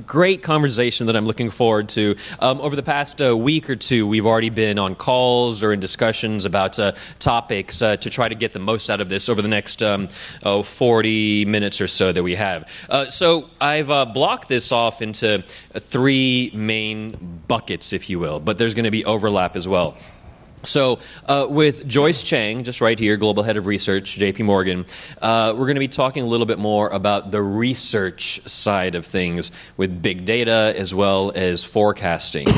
Great conversation that I'm looking forward to. Over the past week or two, we've already been on calls or in discussions about topics to try to get the most out of this over the next 40 minutes or so that we have. So I've blocked this off into three main buckets, if you will, but there's going to be overlap as well. So with Joyce Chang, just right here, Global Head of Research, JP Morgan, we're going to be talking a little bit more about the research side of things with big data as well as forecasting.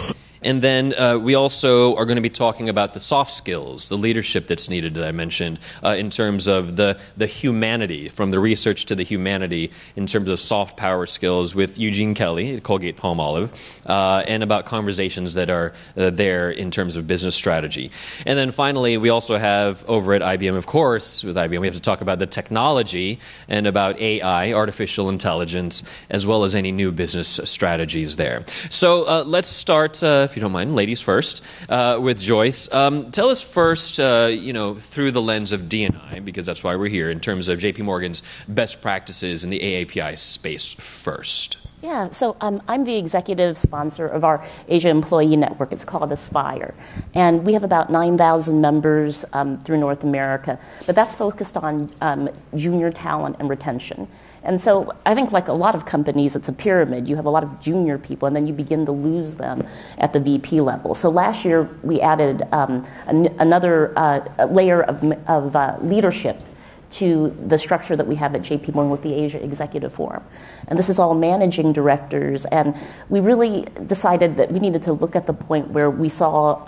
And then we also are going to be talking about the soft skills, the leadership that's needed that I mentioned in terms of the humanity, from the research to the humanity in terms of soft power skills with Eugene Kelly at Colgate-Palmolive and about conversations that are there in terms of business strategy. And then finally, we also have over at IBM, of course, with IBM, we have to talk about the technology and about AI, artificial intelligence, as well as any new business strategies there. So let's start if you don't mind, ladies first, with Joyce. Tell us first, through the lens of D&I, because that's why we're here, in terms of JP Morgan's best practices in the AAPI space first. Yeah, so I'm the executive sponsor of our Asia Employee Network. It's called Aspire. And we have about 9,000 members through North America. But that's focused on junior talent and retention. And so I think, like a lot of companies, it's a pyramid. You have a lot of junior people, and then you begin to lose them at the VP level. So last year, we added another layer of leadership to the structure that we have at JP Morgan with the Asia Executive Forum. And this is all managing directors. And we really decided that we needed to look at the point where we saw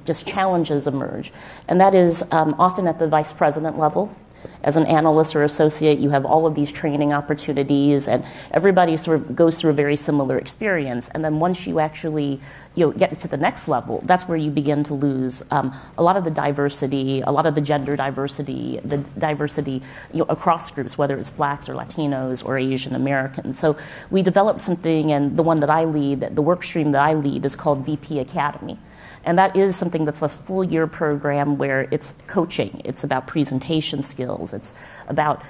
just challenges emerge. And that is often at the vice president level. As an analyst or associate, you have all of these training opportunities, and everybody sort of goes through a very similar experience. And then once you actually get to the next level, that's where you begin to lose a lot of the diversity, a lot of the gender diversity, the diversity across groups, whether it's Blacks or Latinos or Asian Americans. So we developed something, and the one that I lead, the work stream that I lead, is called VP Academy. And that is something that's a full year program where it's coaching. It's about presentation skills. It's about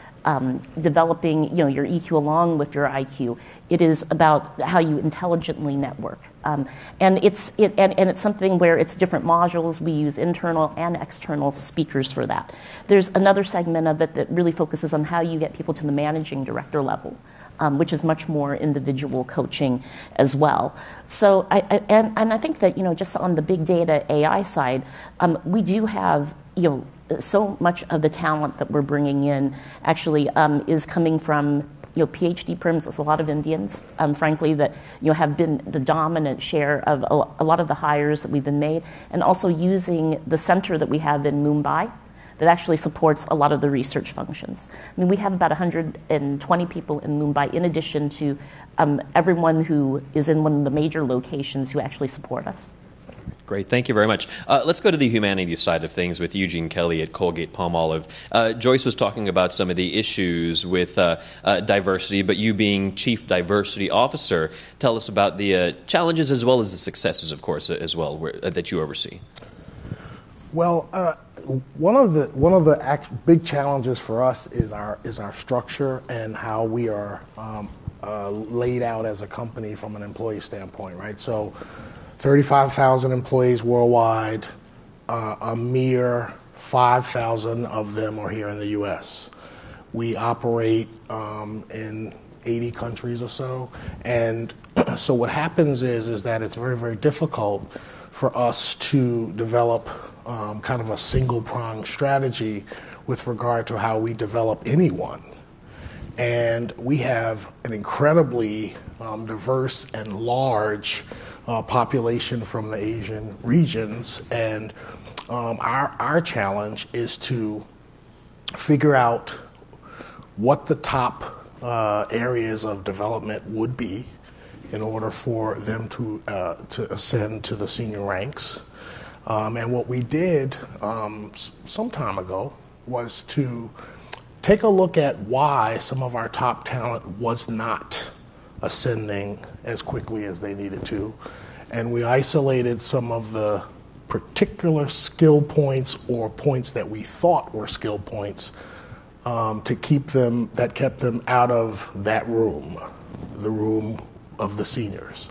developing your EQ along with your IQ. It is about how you intelligently network. And it's something where it's different modules. We use internal and external speakers for that. There's another segment of it that really focuses on how you get people to the managing director level. Which is much more individual coaching as well. So, I think that just on the big data AI side, we do have so much of the talent that we're bringing in actually is coming from PhD programs. There's a lot of Indians, frankly, that have been the dominant share of a lot of the hires that we've been made, and also using the center that we have in Mumbai that actually supports a lot of the research functions. I mean, we have about 120 people in Mumbai, in addition to everyone who is in one of the major locations who actually support us. Great, thank you very much. Let's go to the humanities side of things with Eugene Kelly at Colgate-Palmolive. Joyce was talking about some of the issues with diversity, but you being Chief Diversity Officer, tell us about the challenges as well as the successes, of course, as well, that you oversee. Well, one of the big challenges for us is our structure and how we are laid out as a company from an employee standpoint, right? So 35,000 employees worldwide, a mere 5,000 of them are here in the U.S. We operate in 80 countries or so, and so what happens is that it's very, very difficult for us to develop kind of a single-pronged strategy with regard to how we develop anyone. And we have an incredibly diverse and large population from the Asian regions, and our challenge is to figure out what the top areas of development would be in order for them to ascend to the senior ranks. And what we did some time ago was to take a look at why some of our top talent was not ascending as quickly as they needed to. And we isolated some of the particular skill points or points that we thought were skill points to keep them, that kept them out of that room. the room of the seniors.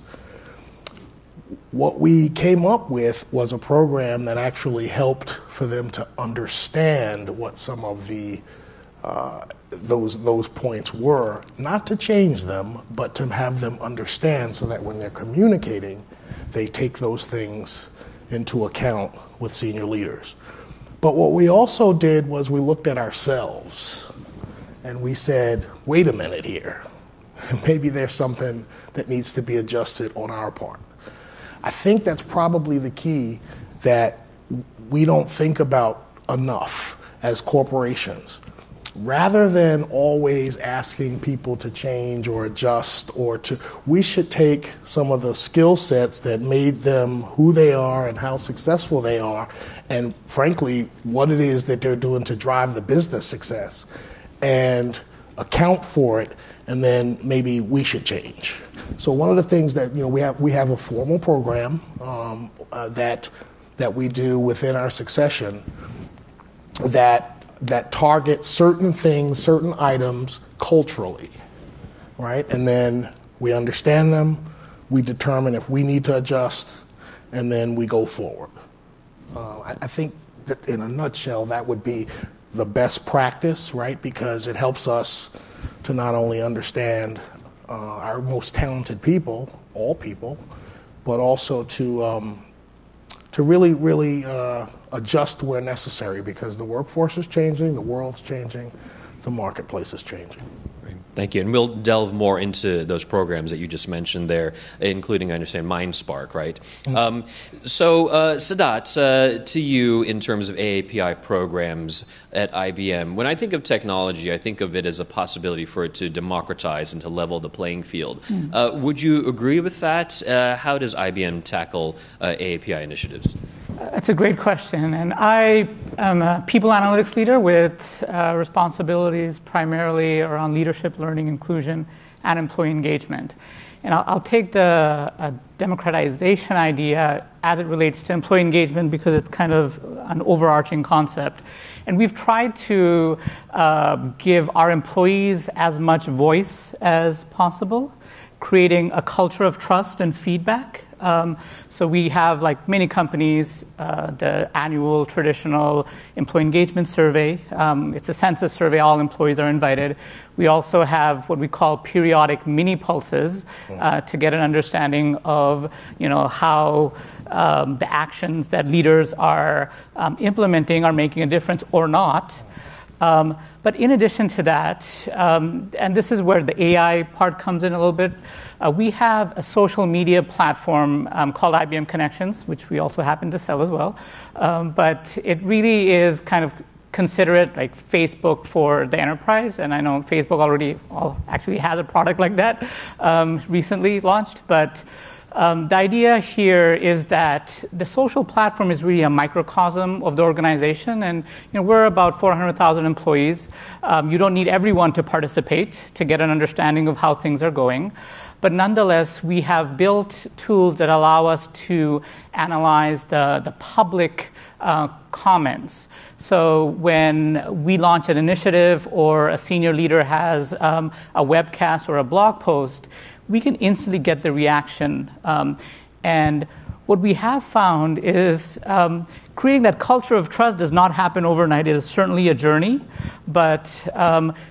What we came up with was a program that actually helped for them to understand what some of the those points were, not to change them, but to have them understand so that when they're communicating, they take those things into account with senior leaders. But what we also did was we looked at ourselves and we said, wait a minute here. Maybe there's something that needs to be adjusted on our part. I think that's probably the key that we don't think about enough as corporations. Rather than always asking people to change or adjust we should take some of the skill sets that made them who they are and how successful they are, and frankly, what it is that they're doing to drive the business success, and account for it, and then maybe we should change. So one of the things that we have a formal program that we do within our succession that target certain things, certain items culturally, right? And then we understand them, we determine if we need to adjust, and then we go forward. I think that in a nutshell, that would be the best practice, right? Because it helps us to not only understand our most talented people, all people, but also to really adjust where necessary, because the workforce is changing, the world's changing, the marketplace is changing. Great. Thank you. And we'll delve more into those programs that you just mentioned there, including, I understand, MindSpark, right? Mm-hmm. Sadat, to you in terms of AAPI programs at IBM, when I think of technology, I think of it as a possibility for it to democratize and to level the playing field. Mm. Would you agree with that? How does IBM tackle AAPI initiatives? That's a great question. And I am a people analytics leader with responsibilities primarily around leadership, learning, inclusion, and employee engagement. And I'll take the democratization idea as it relates to employee engagement because it's kind of an overarching concept. And we've tried to give our employees as much voice as possible, creating a culture of trust and feedback. So we have, like many companies, the annual traditional employee engagement survey. It's a census survey. All employees are invited. We also have what we call periodic mini pulses to get an understanding of, how the actions that leaders are implementing are making a difference or not. But in addition to that, and this is where the AI part comes in a little bit, we have a social media platform called IBM Connections, which we also happen to sell as well. But it really is kind of consider it like Facebook for the enterprise. And I know Facebook already actually has a product like that recently launched. But the idea here is that the social platform is really a microcosm of the organization, and we're about 400,000 employees. You don't need everyone to participate to get an understanding of how things are going. But nonetheless, we have built tools that allow us to analyze the public comments. So when we launch an initiative or a senior leader has a webcast or a blog post, we can instantly get the reaction. And what we have found is creating that culture of trust does not happen overnight. It is certainly a journey. But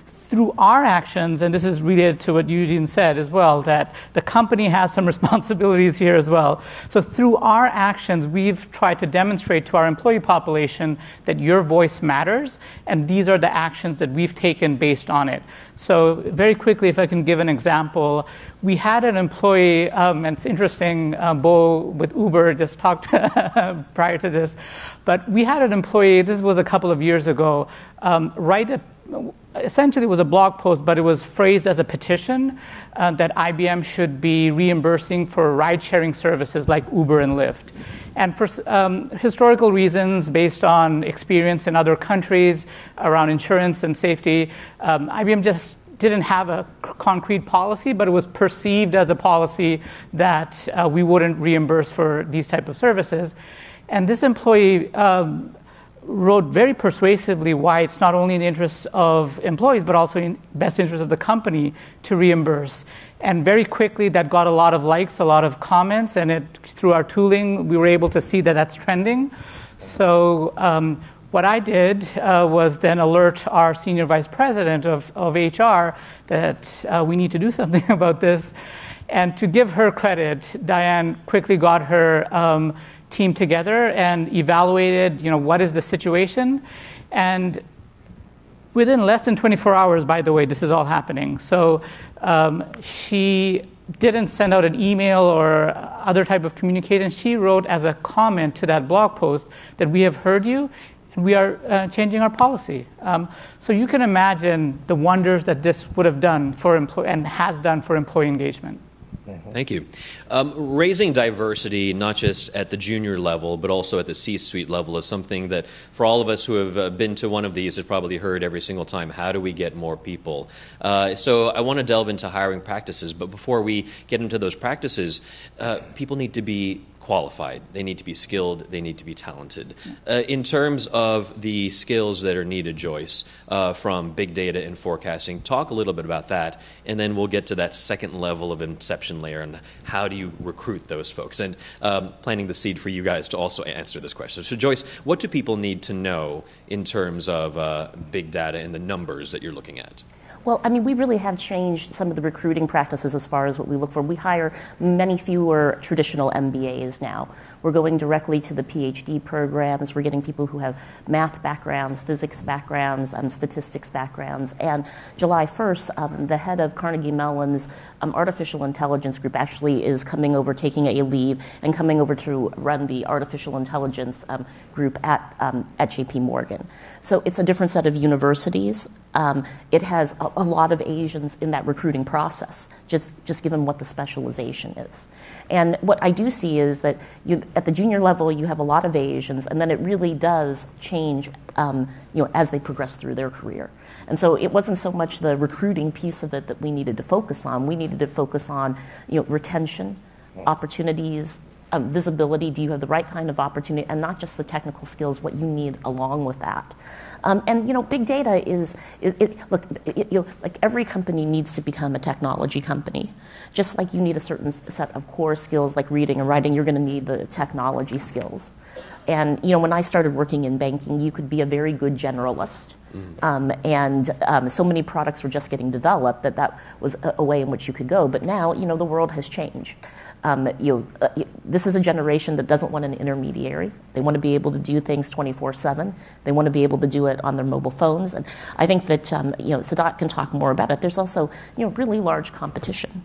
through our actions, and this is related to what Eugene said as well, that the company has some responsibilities here as well. So through our actions, we've tried to demonstrate to our employee population that your voice matters, and these are the actions that we've taken based on it. So very quickly, if I can give an example, we had an employee, and it's interesting, Bo with Uber just talked prior to this, but we had an employee, this was a couple of years ago, essentially it was a blog post, but it was phrased as a petition that IBM should be reimbursing for ride-sharing services like Uber and Lyft. And for historical reasons, based on experience in other countries around insurance and safety, IBM just didn't have a concrete policy, but it was perceived as a policy that we wouldn't reimburse for these type of services. And this employee wrote very persuasively why it's not only in the interests of employees, but also in best interest of the company to reimburse. And very quickly, that got a lot of likes, a lot of comments, and through our tooling, we were able to see that that's trending. So what I did was then alert our senior vice president of HR that we need to do something about this. And to give her credit, Diane quickly got her team together and evaluated, what is the situation. And within less than 24 hours, by the way, this is all happening. So she didn't send out an email or other type of communication. She wrote as a comment to that blog post that we have heard you and we are changing our policy. So you can imagine the wonders that this would have done for and has done for employee engagement. Thank you. Raising diversity, not just at the junior level, but also at the C-suite level, is something that for all of us who have been to one of these have probably heard every single time. How do we get more people? So I want to delve into hiring practices, but before we get into those practices, people need to be qualified. They need to be skilled. They need to be talented. In terms of the skills that are needed, Joyce, from big data and forecasting, talk a little bit about that, and then we'll get to that second level of inception layer and how do you recruit those folks, and planting the seed for you guys to also answer this question. So Joyce, what do people need to know in terms of big data and the numbers that you're looking at? Well, we really have changed some of the recruiting practices as far as what we look for. We hire many fewer traditional MBAs now. We're going directly to the PhD programs. We're getting people who have math backgrounds, physics backgrounds, statistics backgrounds. And July 1st, the head of Carnegie Mellon's artificial intelligence group actually is coming over, taking a leave, and coming over to run the artificial intelligence group at JP Morgan. So it's a different set of universities. It has a lot of Asians in that recruiting process, just given what the specialization is. And what I do see is that at the junior level, you have a lot of Asians, and then it really does change as they progress through their career. And so it wasn't so much the recruiting piece of it that we needed to focus on. We needed to focus on retention, opportunities, visibility. Do you have the right kind of opportunity, and not just the technical skills, what you need along with that. And big data is like every company needs to become a technology company. Just like you need a certain set of core skills like reading and writing, you're going to need the technology skills. And when I started working in banking, you could be a very good generalist. So many products were just getting developed that was a way in which you could go. But now, the world has changed. This is a generation that doesn't want an intermediary. They want to be able to do things 24/7. They want to be able to do it on their mobile phones. And I think that Sadat can talk more about it. There's also really large competition.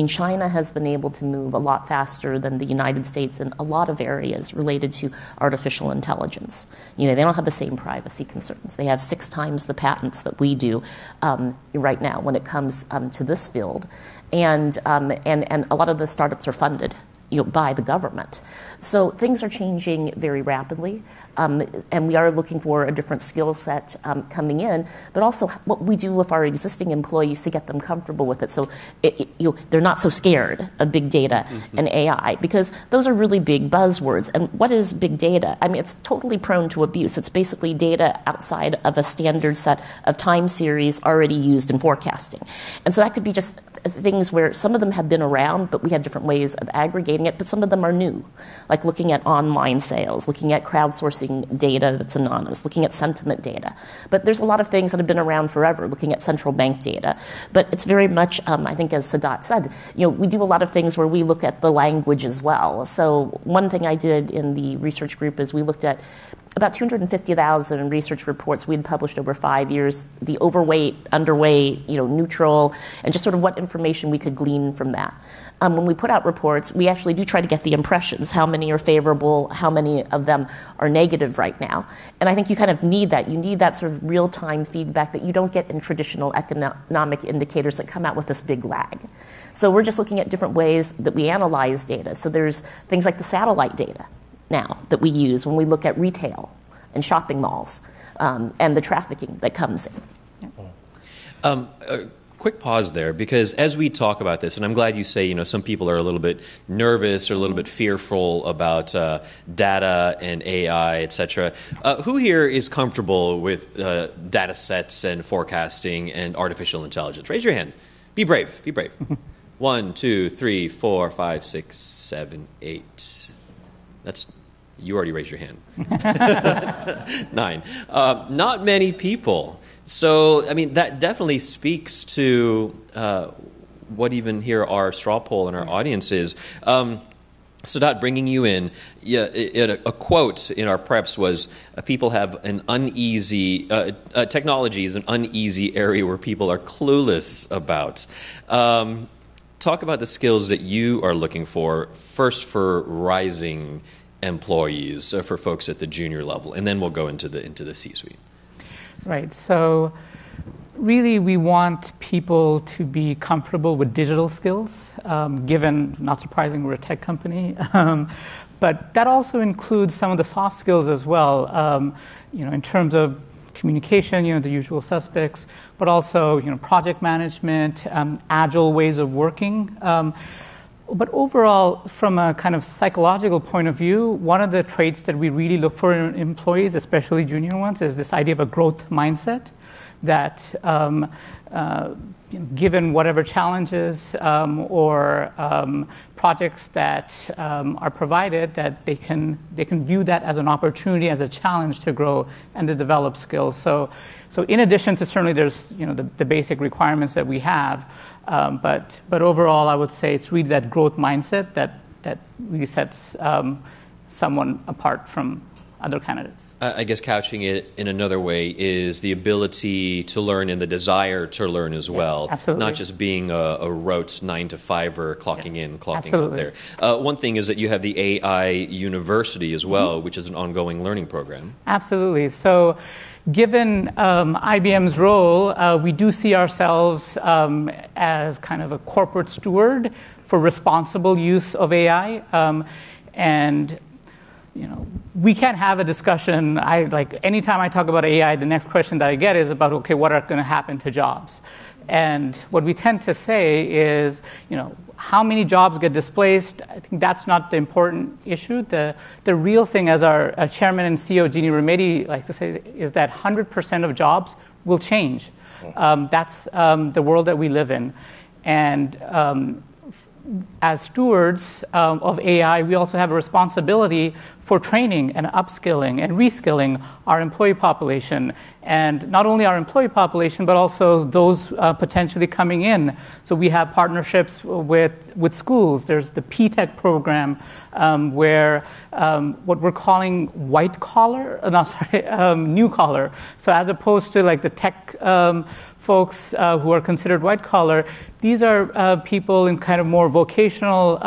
China has been able to move a lot faster than the United States in a lot of areas related to artificial intelligence. They don't have the same privacy concerns. They have 6 times the patents that we do right now when it comes to this field. And a lot of the startups are funded by the government. So things are changing very rapidly, and we are looking for a different skill set coming in, but also what we do with our existing employees to get them comfortable with it. So they're not so scared of big data and AI, because those are really big buzzwords. And what is big data? It's totally prone to abuse. It's basically data outside of a standard set of time series already used in forecasting. And so that could be just things where some of them have been around, but we have different ways of aggregating it, but some of them are new, like looking at online sales, looking at crowdsourcing data that's anonymous, looking at sentiment data. But there's a lot of things that have been around forever, looking at central bank data. But it's very much, I think as Sadat said, we do a lot of things where we look at the language as well. So one thing I did in the research group is we looked at about 250,000 research reports we'd published over 5 years, the overweight, underweight, neutral, and just sort of what information we could glean from that. When we put out reports, we actually do try to get the impressions, how many are favorable, how many of them are negative right now. And I think you kind of need that. You need that sort of real-time feedback that you don't get in traditional economic indicators that come out with this big lag. So we're just looking at different ways that we analyze data. So there's things like the satellite data now that we use when we look at retail and shopping malls and the trafficking that comes in. quick pause there, because as we talk about this, and I'm glad you say, some people are a little bit nervous or a little bit fearful about data and AI, et cetera. Who here is comfortable with data sets and forecasting and artificial intelligence? Raise your hand. Be brave. Be brave. 1, 2, 3, 4, 5, 6, 7, 8. You already raised your hand. 9. Not many people. So, that definitely speaks to what even here our straw poll in our audience is. Sadat, bringing you in, a quote in our preps was, people have an uneasy, technology is an uneasy area where people are clueless about. Talk about the skills that you are looking for, first for rising employees, for folks at the junior level, and then we'll go into the C-suite. Right. So really, we want people to be comfortable with digital skills, given, not surprising, we're a tech company. But that also includes some of the soft skills as well, in terms of communication, the usual suspects, but also, project management, agile ways of working. But overall, from a kind of psychological point of view, one of the traits that we really look for in employees, especially junior ones, is this idea of a growth mindset that given whatever challenges or projects that are provided, that they can view that as an opportunity, as a challenge to grow and to develop skills. So in addition to certainly there's the basic requirements that we have, but overall I would say it's really that growth mindset that really sets someone apart from other candidates. I guess couching it in another way is the ability to learn and the desire to learn as well. Absolutely. Not just being a rote 9-to-5er clocking in, clocking absolutely. out there. One thing is that you have the AI University as well, which is an ongoing learning program. Absolutely. So given IBM's role, we do see ourselves as kind of a corporate steward for responsible use of AI. And we can't have a discussion. Anytime I talk about AI, the next question that I get is about, okay, what are going to happen to jobs? And what we tend to say is, how many jobs get displaced? I think that's not the important issue. The real thing, as our chairman and CEO, Jeannie Remedi, like to say, is that 100% of jobs will change. That's the world that we live in. And as stewards of AI, we also have a responsibility for training and upskilling and reskilling our employee population. And not only our employee population, but also those potentially coming in. So we have partnerships with schools. There's the P-Tech program where what we're calling white collar, new collar. So as opposed to like the tech folks who are considered white collar, these are people in kind of more vocational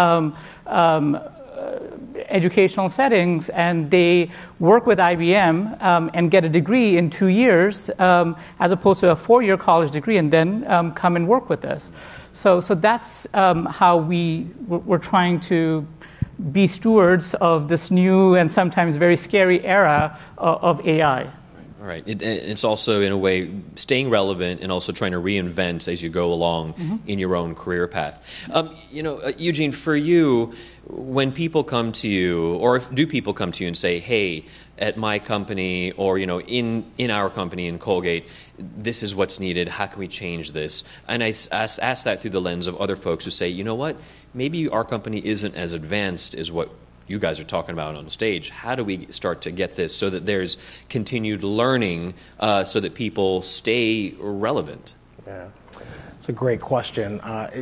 educational settings, and they work with IBM and get a degree in 2 years as opposed to a 4-year college degree, and then come and work with us. So that's how we're trying to be stewards of this new and sometimes very scary era of AI. All right. It's also, in a way, staying relevant and also trying to reinvent as you go along in your own career path. Eugene, for you, when people come to you, or do people come to you and say, hey, at my company or, in our company in Colgate, this is what's needed, how can we change this? And I ask that through the lens of other folks who say, you know what, maybe our company isn't as advanced as what you guys are talking about on stage. How do we start to get this so that there's continued learning so that people stay relevant? Yeah, it's a great question.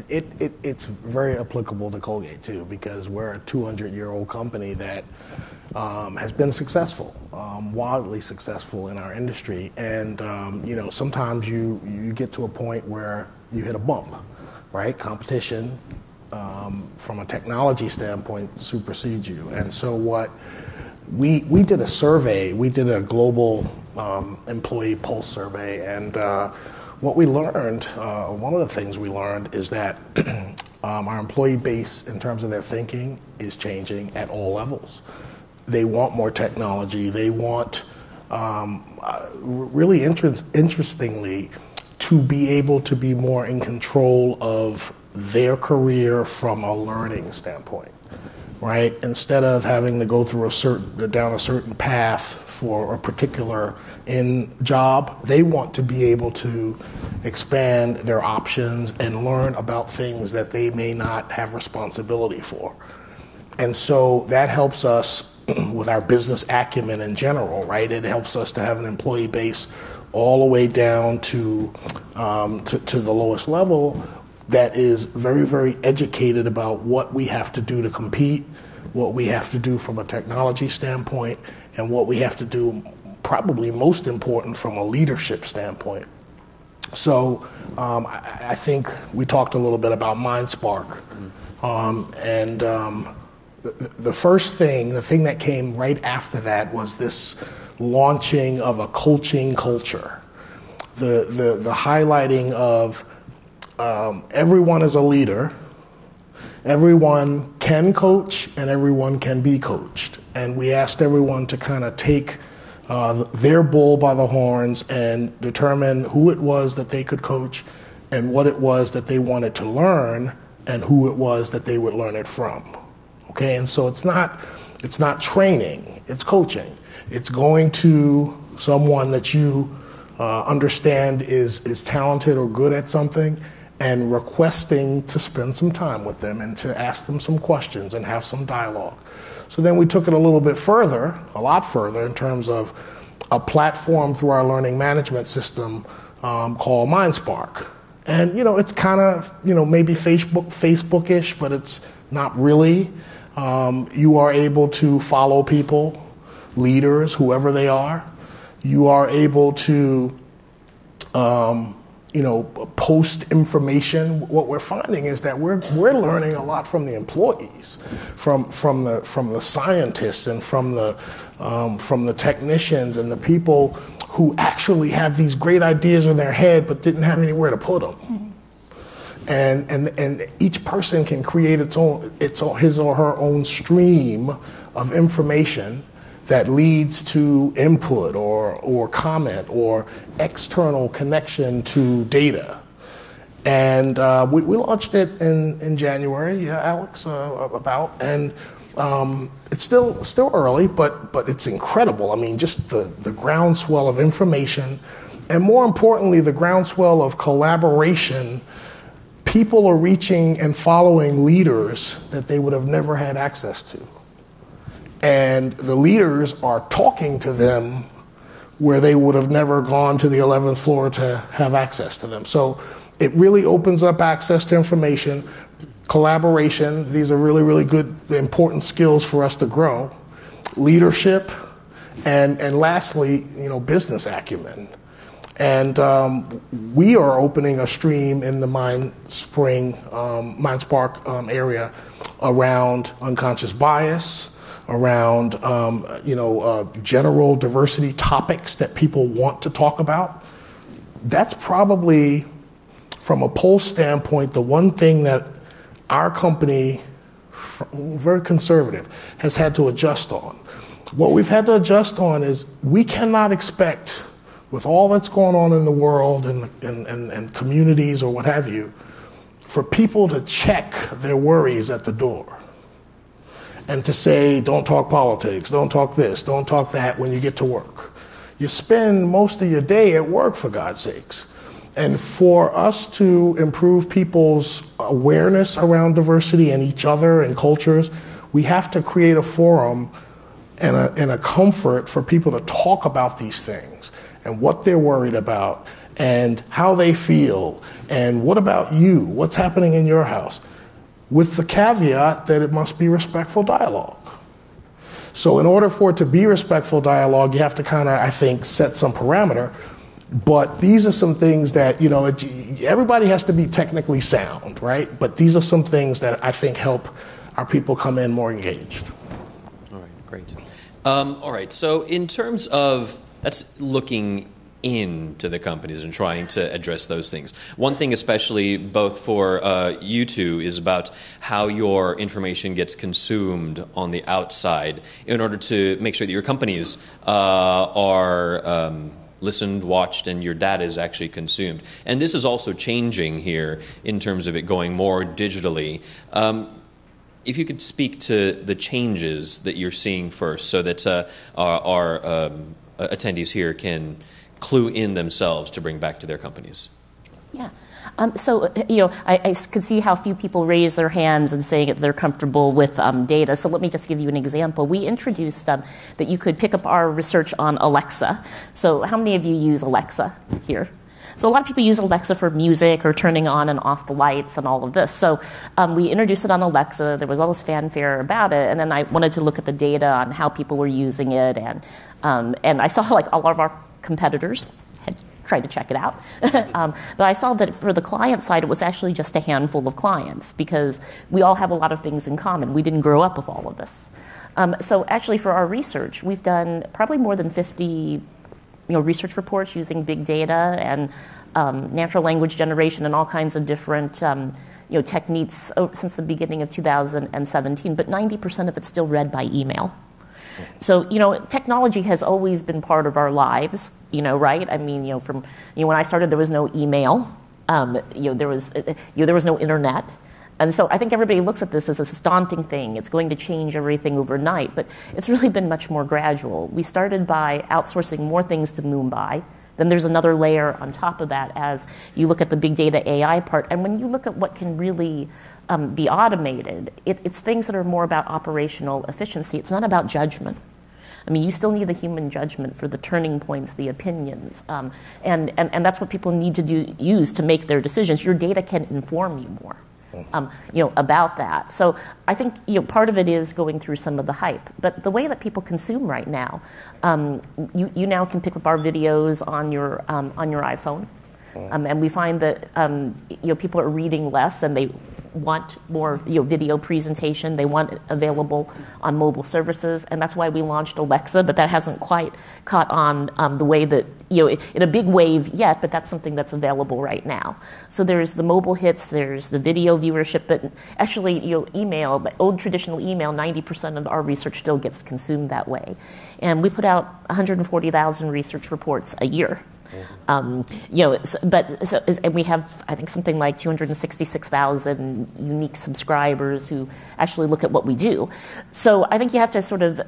It's very applicable to Colgate too, because we're a 200-year-old company that has been successful, wildly successful in our industry. And sometimes you get to a point where you hit a bump, right? Competition from a technology standpoint supersedes you. And so what we did a survey, we did a global employee pulse survey, and what we learned, one of the things we learned is that our employee base in terms of their thinking is changing at all levels. They want more technology. They want, really interestingly, to be able to be more in control of their career from a learning standpoint, right? Instead of having to go through down a certain path for a particular job, they want to be able to expand their options and learn about things that they may not have responsibility for. And so that helps us with our business acumen in general, right? It helps us to have an employee base all the way down to the lowest level that is very, very educated about what we have to do to compete, what we have to do from a technology standpoint, and what we have to do, probably most important, from a leadership standpoint. So I think we talked a little bit about MindSpark. The first thing, the thing that came right after that was this launching of a coaching culture. The highlighting of everyone is a leader, everyone can coach, and everyone can be coached. And we asked everyone to kind of take their bull by the horns and determine who it was that they could coach and what it was that they wanted to learn and who it was that they would learn it from. Okay, and so it's not training, it's coaching. It's going to someone that you understand is talented or good at something and requesting to spend some time with them and to ask them some questions and have some dialogue. So then we took it a little bit further, a lot further, in terms of a platform through our learning management system called MindSpark. And, it's kind of, maybe Facebook-ish, but it's not really. You are able to follow people, leaders, whoever they are. You are able to, post information. What we're finding is that we're learning a lot from the employees, from the scientists, and from the technicians and the people who actually have these great ideas in their head but didn't have anywhere to put them. And each person can create his or her own stream of information that leads to input or comment or external connection to data. And we launched it in January, Alex, and it's still early, but it's incredible. I mean, just the groundswell of information, and more importantly, the groundswell of collaboration. People are reaching and following leaders that they would have never had access to. And the leaders are talking to them where they would have never gone to the 11th floor to have access to them. So it really opens up access to information, collaboration. These are really, really good, important skills for us to grow. Leadership, and lastly, business acumen. And we are opening a stream in the MindSpark area around unconscious bias, around general diversity topics that people want to talk about. That's probably, from a poll standpoint, the one thing that our company, very conservative, has had to adjust on. What we've had to adjust on is we cannot expect, with all that's going on in the world and communities or what have you, for people to check their worries at the door and to say, don't talk politics, don't talk this, don't talk that when you get to work. You spend most of your day at work, for God's sakes. And for us to improve people's awareness around diversity and each other and cultures, we have to create a forum and a comfort for people to talk about these things and what they're worried about and how they feel and what about you, what's happening in your house, with the caveat that it must be respectful dialogue. So in order for it to be respectful dialogue, you have to kind of, I think, set some parameter. But these are some things that, everybody has to be technically sound, right? But these are some things that I think help our people come in more engaged. All right, great. All right, so in terms of, that's looking into the companies and trying to address those things. One thing especially, both for you two, is about how your information gets consumed on the outside in order to make sure that your companies are listened, watched, and your data is actually consumed. And this is also changing here in terms of it going more digitally. If you could speak to the changes that you're seeing first, so that our attendees here can clue in themselves to bring back to their companies. Yeah. So, I could see how few people raise their hands and saying that they're comfortable with data. So let me just give you an example. We introduced that you could pick up our research on Alexa. So how many of you use Alexa here? So a lot of people use Alexa for music or turning on and off the lights and all of this. So we introduced it on Alexa. There was all this fanfare about it. And then I wanted to look at the data on how people were using it. And I saw like all of our competitors had tried to check it out. But I saw that for the client side, it was actually just a handful of clients because we all have a lot of things in common. We didn't grow up with all of this. So actually for our research, we've done probably more than 50 research reports using big data and natural language generation and all kinds of different techniques since the beginning of 2017, but 90% of it's still read by email. So, technology has always been part of our lives, right? I mean, from when I started, there was no email, there was no internet. And so I think everybody looks at this as a daunting thing. It's going to change everything overnight, but it's really been much more gradual. We started by outsourcing more things to Mumbai. Then there's another layer on top of that as you look at the big data AI part. And when you look at what can really be automated, it's things that are more about operational efficiency. It's not about judgment. I mean, you still need the human judgment for the turning points, the opinions, and that's what people need to use to make their decisions. Your data can inform you more. About that. So I think part of it is going through some of the hype, but the way that people consume right now, you now can pick up our videos on your iPhone, and we find that people are reading less and they want more video presentation. They want it available on mobile services, and that's why we launched Alexa. But that hasn't quite caught on the way that in a big wave yet. But that's something that's available right now. So there's the mobile hits, there's the video viewership, but actually email, the old traditional email, 90% of our research still gets consumed that way, and we put out 140,000 research reports a year. And we have, I think, something like 266,000 unique subscribers who actually look at what we do. So I think you have to sort of,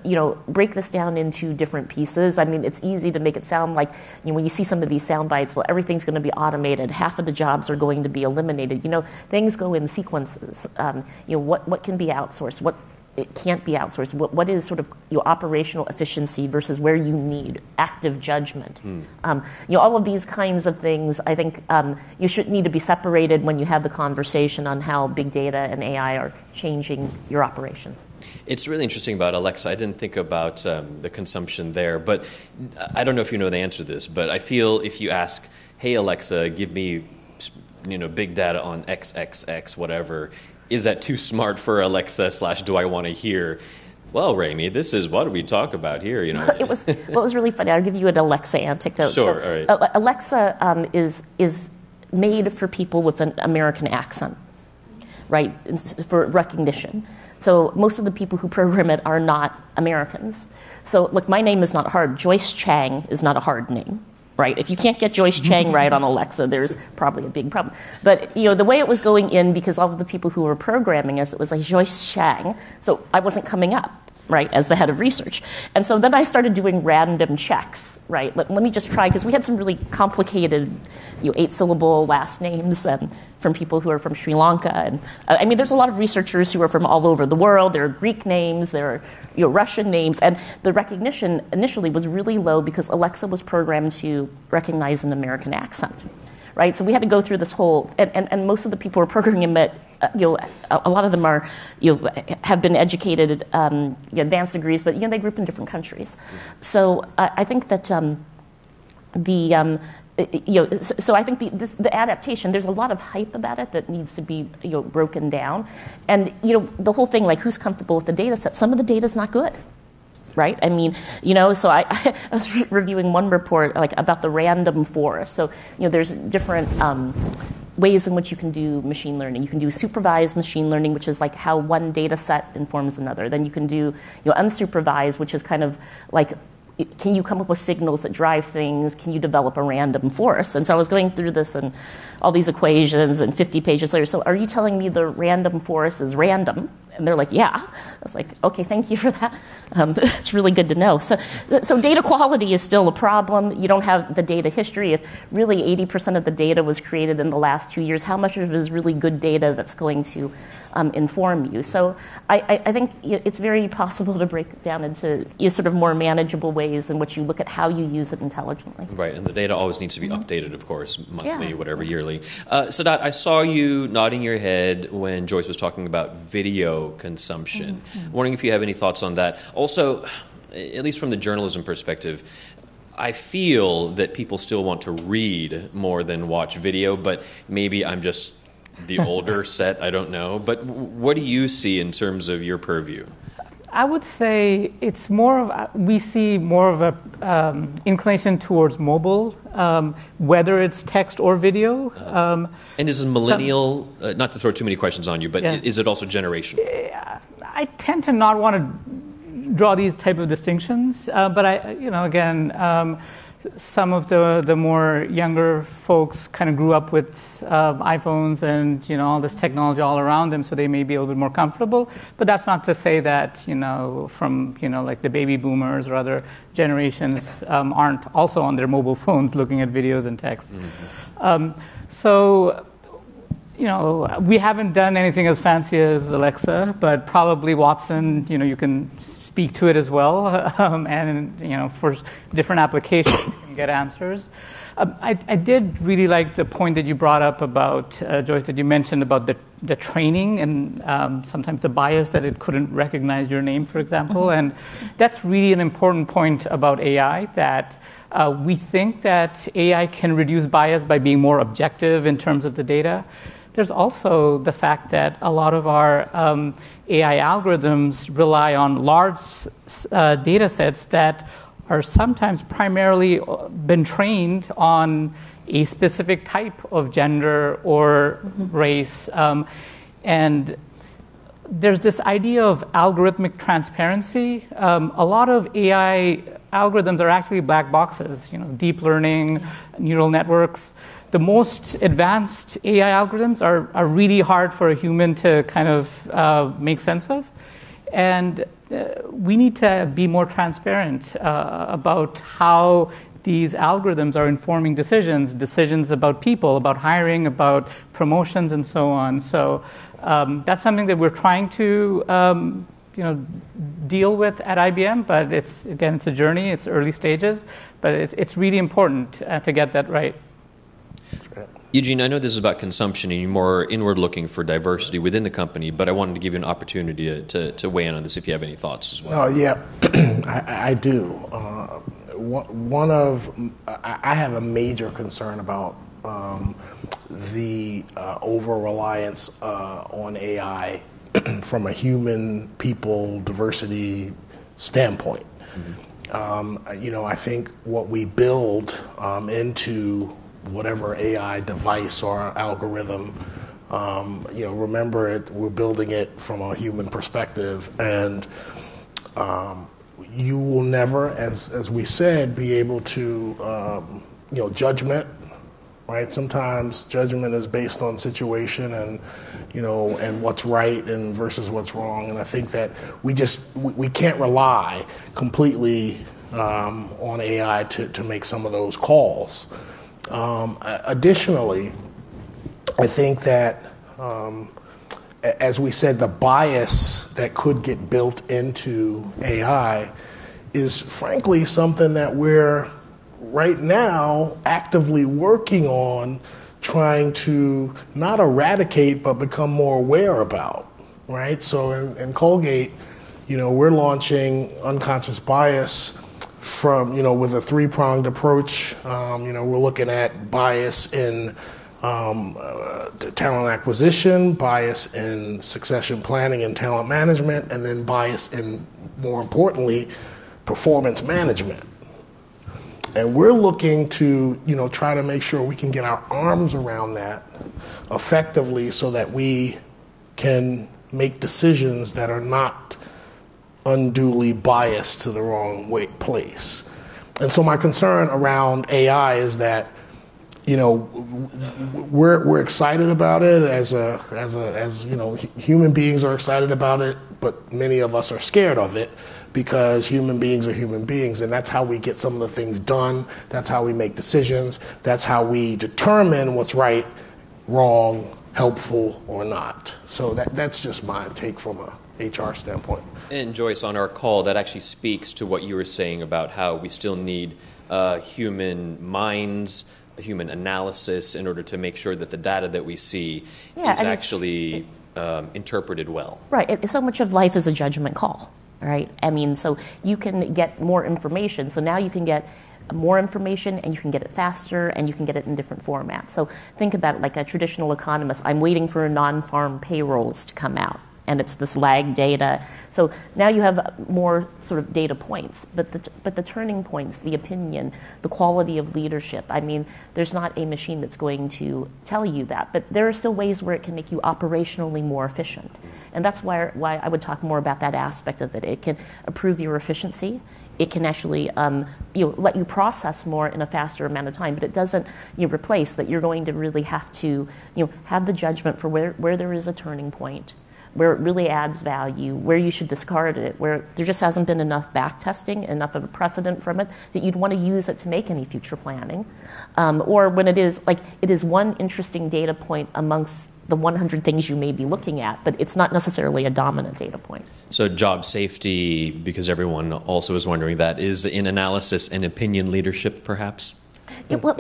break this down into different pieces. I mean, it's easy to make it sound like, when you see some of these sound bites, well, everything's going to be automated. Half of the jobs are going to be eliminated. Things go in sequences. What can be outsourced? What it can't be outsourced. What is sort of your operational efficiency versus where you need active judgment? All of these kinds of things, I think you should need to be separated when you have the conversation on how big data and AI are changing your operations. It's really interesting about Alexa. I didn't think about the consumption there, but I don't know if you know the answer to this, but I feel if you ask, hey, Alexa, give me big data on XXX, whatever, is that too smart for Alexa / do I want to hear, well, Ramy, this is what we talk about here, It was really funny. I'll give you an Alexa anecdote. Sure, so, all right. Alexa is made for people with an American accent, right, for recognition. So most of the people who program it are not Americans. So look, my name is not hard. Joyce Chang is not a hard name. Right. If you can't get Joyce Chang right on Alexa, there's probably a big problem. But the way it was going in, because all of the people who were programming us, it was like Joyce Chang. So I wasn't coming up, right, as the head of research. And so then I started doing random checks, right? Let me just try, because we had some really complicated 8-syllable last names from people who are from Sri Lanka. And I mean, there's a lot of researchers who are from all over the world. There are Greek names, there are Russian names. And the recognition initially was really low because Alexa was programmed to recognize an American accent. Right, so we had to go through this whole, and most of the people who are programming it, a lot of them are, have been educated, advanced degrees, but they grew up in different countries. So I think that so I think the adaptation, there's a lot of hype about it that needs to be broken down, and the whole thing, like who's comfortable with the data set. Some of the data is not good. Right? I mean, so I was reviewing one report about the random forest. So, there's different ways in which you can do machine learning. You can do supervised machine learning, which is like how one data set informs another. Then you can do unsupervised, which is kind of like can you come up with signals that drive things? Can you develop a random force? And so I was going through this and all these equations and 50 pages later, so are you telling me the random force is random? And they're like, yeah. I was like, okay, thank you for that. It's really good to know. So data quality is still a problem. You don't have the data history. If really 80% of the data was created in the last 2 years, how much of it is really good data that's going to inform you? So I think it's very possible to break it down into sort of more manageable ways in which you look at how you use it intelligently. Right, and the data always needs to be updated, of course, monthly, whatever, yearly. Sadat, I saw you nodding your head when Joyce was talking about video consumption. I'm wondering if you have any thoughts on that. Also, at least from the journalism perspective, I feel that people still want to read more than watch video, but maybe I'm just the older set, I don't know. But what do you see in terms of your purview? I would say it's more of, we see more of a inclination towards mobile, whether it's text or video. And is it millennial, not to throw too many questions on you, but is it also generational? I tend to not want to draw these type of distinctions, but again, some of the more younger folks kind of grew up with iPhones and all this technology all around them, so they may be a little bit more comfortable. But that's not to say that from like the baby boomers or other generations aren't also on their mobile phones looking at videos and text. So we haven't done anything as fancy as Alexa, but probably Watson. You can speak to it as well, and for different applications you can get answers. I did really like the point that you brought up about Joyce, that you mentioned about the training and sometimes the bias that it couldn't recognize your name, for example, and that's really an important point about AI, that we think that AI can reduce bias by being more objective in terms of the data. There's also the fact that a lot of our AI algorithms rely on large data sets that are sometimes primarily been trained on a specific type of gender or race. And there's this idea of algorithmic transparency. A lot of AI algorithms are actually black boxes, deep learning, neural networks. The most advanced AI algorithms are really hard for a human to kind of make sense of. And we need to be more transparent about how these algorithms are informing decisions about people, about hiring, about promotions, and so on. So that's something that we're trying to deal with at IBM, but it's a journey, it's early stages, but it's really important to get that right. Eugene, I know this is about consumption and you're more inward-looking for diversity within the company, but I wanted to give you an opportunity to weigh in on this if you have any thoughts as well. Oh, yeah, I do. I have a major concern about the over-reliance on AI from a human, people, diversity standpoint. I think what we build into whatever AI device or algorithm, remember we're building it from a human perspective, and you will never, as we said, be able to, judgment, right? Sometimes judgment is based on situation and, and what's right and versus what's wrong. And I think that we can't rely completely on AI to make some of those calls. Additionally, I think that, as we said, the bias that could get built into AI is frankly something that we're right now actively working on trying to not eradicate but become more aware about, right? So in Colgate, we're launching unconscious bias from, with a three-pronged approach. We're looking at bias in talent acquisition, bias in succession planning and talent management, and then bias in, more importantly, performance management. And we're looking to, try to make sure we can get our arms around that effectively so that we can make decisions that are not unduly biased to the wrong place. And so my concern around AI is that, we're excited about it as human beings are excited about it, but many of us are scared of it because human beings are human beings, and that's how we get some of the things done. That's how we make decisions. That's how we determine what's right, wrong, helpful, or not. So that's just my take from a HR standpoint. And Joyce, on our call, that actually speaks to what you were saying about how we still need human minds, human analysis in order to make sure that the data that we see is actually interpreted well. Right. So much of life is a judgment call, right? I mean, so you can get more information. So now you can get more information and you can get it faster and you can get it in different formats. So think about it like a traditional economist. I'm waiting for non-farm payrolls to come out, and it's this lag data. So now you have more sort of data points, but the turning points, the opinion, the quality of leadership, I mean, there's not a machine that's going to tell you that, but there are still ways where it can make you operationally more efficient. And that's why I would talk more about that aspect of it. It can improve your efficiency. It can actually let you process more in a faster amount of time, but it doesn't replace that. You're going to really have to have the judgment for where there is a turning point, where it really adds value, where you should discard it, where there just hasn't been enough back testing, enough of a precedent from it that you'd want to use it to make any future planning. Or when it is one interesting data point amongst the 100 things you may be looking at, but it's not necessarily a dominant data point. So job safety, because everyone also is wondering that, is in analysis and opinion leadership perhaps? What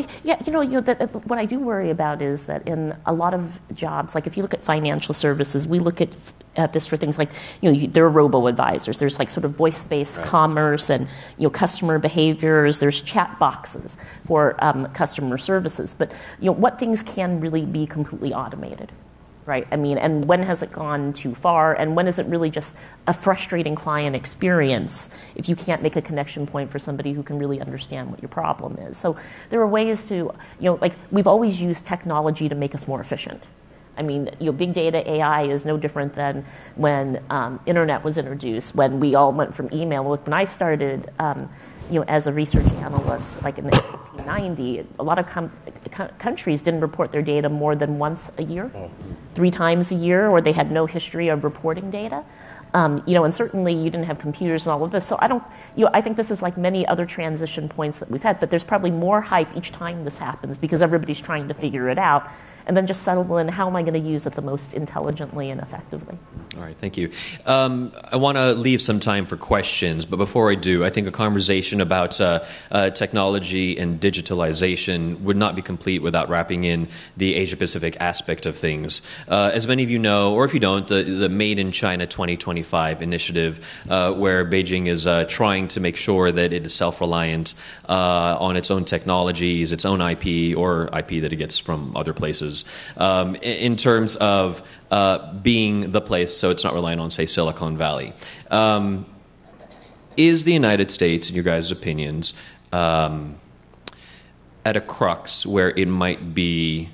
I do worry about is that in a lot of jobs, like if you look at financial services, we look at this for things like, there are robo-advisors, there's like sort of voice-based commerce and, customer behaviors, there's chat boxes for customer services. But, what things can really be completely automated? Right. I mean, and when has it gone too far? And when is it really just a frustrating client experience if you can't make a connection point for somebody who can really understand what your problem is? So there are ways to, we've always used technology to make us more efficient. I mean, big data AI is no different than when internet was introduced, when we all went from email. When I started, as a research analyst, like in 1890, a lot of countries didn't report their data more than once a year, 3 times a year, or they had no history of reporting data. And certainly you didn't have computers and all of this. So I think this is like many other transition points that we've had, but there's probably more hype each time this happens because everybody's trying to figure it out and then just settle in, how am I going to use it the most intelligently and effectively? All right, thank you. I want to leave some time for questions, but before I do, I think a conversation about technology and digitalization would not be complete without wrapping in the Asia-Pacific aspect of things. As many of you know, or if you don't, the Made in China 2025 initiative, where Beijing is trying to make sure that it is self-reliant on its own technologies, its own IP, or IP that it gets from other places, in terms of being the place, so it's not relying on, say, Silicon Valley. Is the United States, in your guys' opinions, at a crux where it might be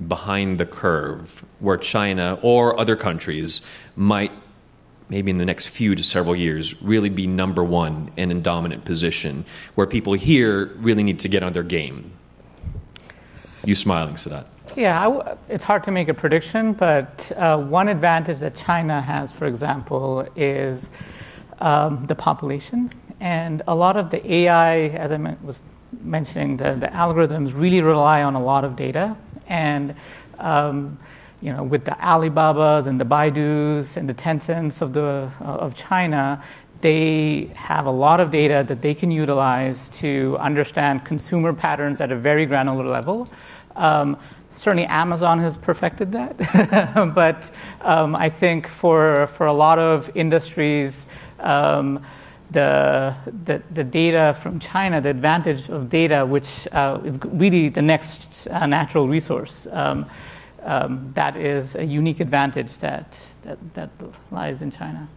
behind the curve, where China or other countries might, maybe in the next few to several years, really be number one and in dominant position, where people here really need to get on their game? You smiling, Sadat? Yeah, it's hard to make a prediction, but one advantage that China has, for example, is the population. And a lot of the AI, as I was mentioning, the algorithms really rely on a lot of data. And with the Alibabas and the Baidus and the Tencents of China, they have a lot of data that they can utilize to understand consumer patterns at a very granular level. Certainly Amazon has perfected that, but I think for a lot of industries, the data from China, the advantage of data, which is really the next natural resource, that is a unique advantage that lies in China.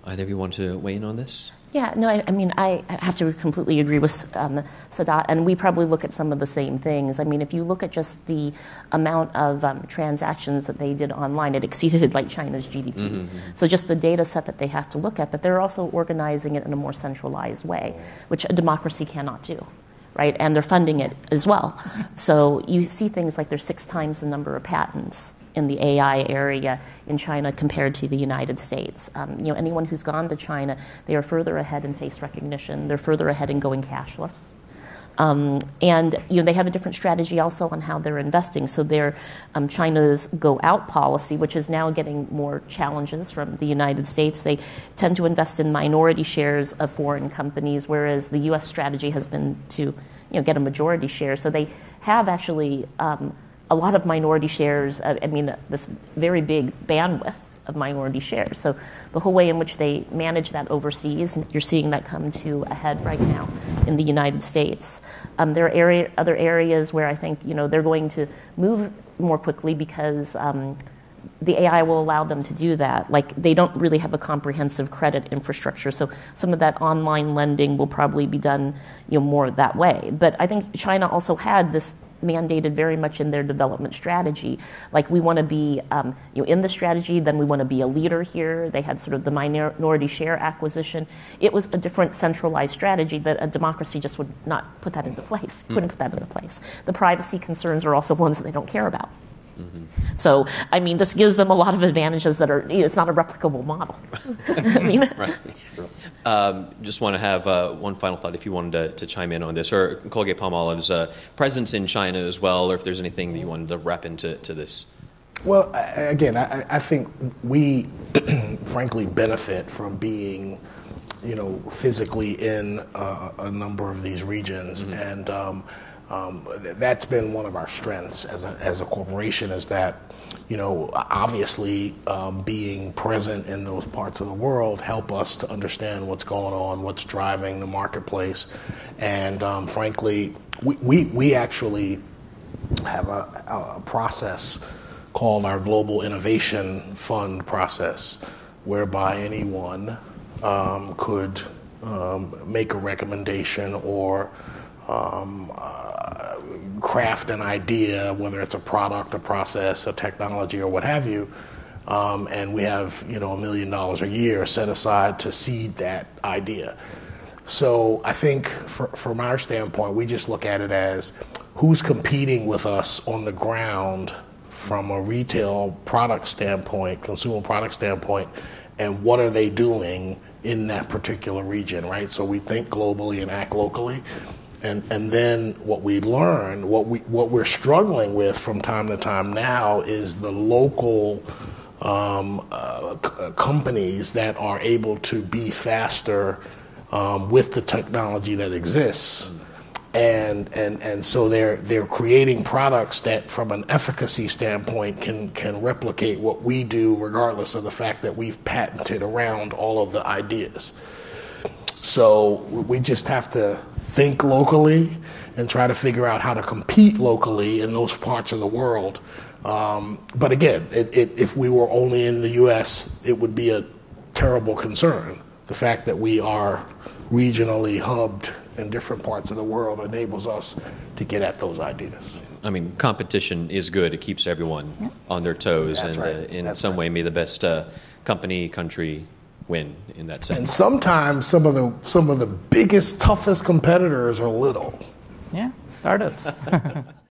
Either of you want to weigh in on this? Yeah, no, I mean, I have to completely agree with Sadat, and we probably look at some of the same things. I mean, if you look at just the amount of transactions that they did online, it exceeded like China's GDP. Mm-hmm. So just the data set that they have to look at, but they're also organizing it in a more centralized way, which a democracy cannot do. Right, and they're funding it as well. So you see things like there's 6 times the number of patents in the AI area in China compared to the United States. Anyone who's gone to China, they are further ahead in face recognition. They're further ahead in going cashless. And they have a different strategy also on how they're investing. So their China's go out policy, which is now getting more challenges from the United States, they tend to invest in minority shares of foreign companies, whereas the U.S. strategy has been to get a majority share. So they have actually a lot of minority shares. This very big bandwidth of minority shares. So the whole way in which they manage that overseas, you're seeing that come to a head right now in the United States. There are other areas where I think they're going to move more quickly because the AI will allow them to do that. Like they don't really have a comprehensive credit infrastructure, so some of that online lending will probably be done more that way. But I think China also had this mandated very much in their development strategy. Like we want to be in the strategy, then we want to be a leader here. They had sort of the minority share acquisition. It was a different centralized strategy that a democracy just would not put that into place, couldn't put that into place. The privacy concerns are also ones that they don't care about. Mm-hmm. So, this gives them a lot of advantages that are, it's not a replicable model. Right. Sure. Just want to have one final thought if you wanted to chime in on this, or Colgate-Palmolive's presence in China as well, or if there's anything that you wanted to wrap into this. Well, again, I think we frankly benefit from being, physically in a number of these regions, mm-hmm. and that's been one of our strengths as a corporation, is that obviously being present in those parts of the world help us to understand what's going on, what's driving the marketplace, and frankly we actually have a process called our Global Innovation Fund process, whereby anyone could make a recommendation or craft an idea, whether it's a product, a process, a technology, or what have you, and we have $1 million a year set aside to seed that idea. So I think from our standpoint, we just look at it as who's competing with us on the ground from a retail product standpoint, consumer product standpoint, and what are they doing in that particular region, right? So we think globally and act locally. And then what we learn, what we're struggling with from time to time now is the local companies that are able to be faster with the technology that exists, and so they're creating products that, from an efficacy standpoint, can replicate what we do, regardless of the fact that we've patented around all of the ideas. So we just have to think locally and try to figure out how to compete locally in those parts of the world. But again, if we were only in the U.S., it would be a terrible concern. The fact that we are regionally hubbed in different parts of the world enables us to get at those ideas. Competition is good. It keeps everyone on their toes. That's and right. In some way, may the best country win in that sense. And sometimes some of the biggest, toughest competitors are little. Yeah, startups.